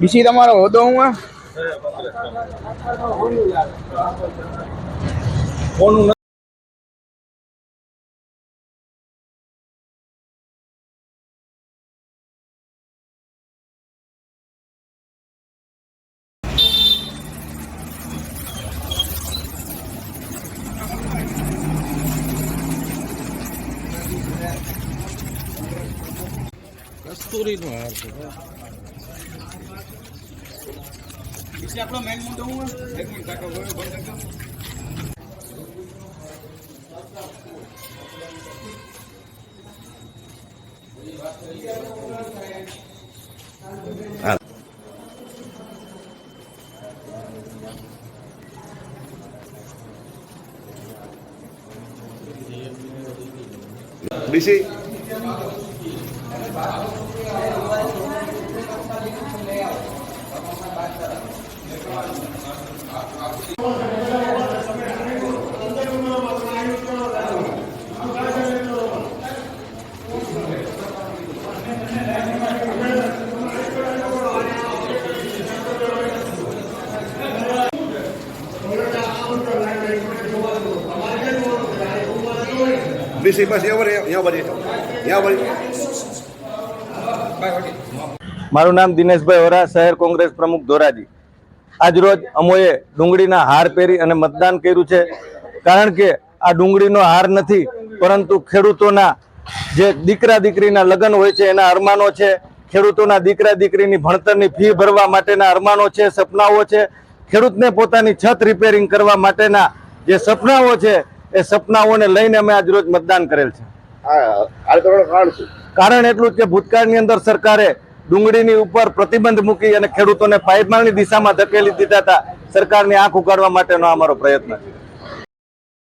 BC તમારો હોદો હું કસ્તુરી નો હાર છે આપણો મેન મુદ્દો હું એક મિનિટ કાકો બંધ કરજો બીસી બીસી બસ મારું નામ દિનેશભાઈ ઓરા, શહેર કોંગ્રેસ પ્રમુખ ધોરાજી। આજરોજ અમોએ ડુંગળીના હાર પહેરી અને મતદાન કર્યું છે, કારણ કે આ ડુંગળીનો હાર નથી, પરંતુ ખેડૂતોના જે દીકરા દીકરીના લગ્ન હોય છે એના અરમાનો છે, ખેડૂતોના દીકરા દીકરીની ભણતરની ફી ભરવા માટેના અરમાનો છે, સપનાઓ છે, ખેડૂતને પોતાની છત રિપેરિંગ કરવા માટેના જે સપનાઓ છે એ સપનાઓને લઈને અમે આજરોજ મતદાન કરેલ છે। કારણ એટલું જ કે ભૂતકાળની અંદર સરકારે ડુંગળીની ઉપર પ્રતિબંધ મૂકી અને ખેડૂતોને પાયમાલની દિશામાં ધકેલી દીધા હતા। સરકારની આંખ ઉગાડવા માટેનો અમારો પ્રયત્ન છે।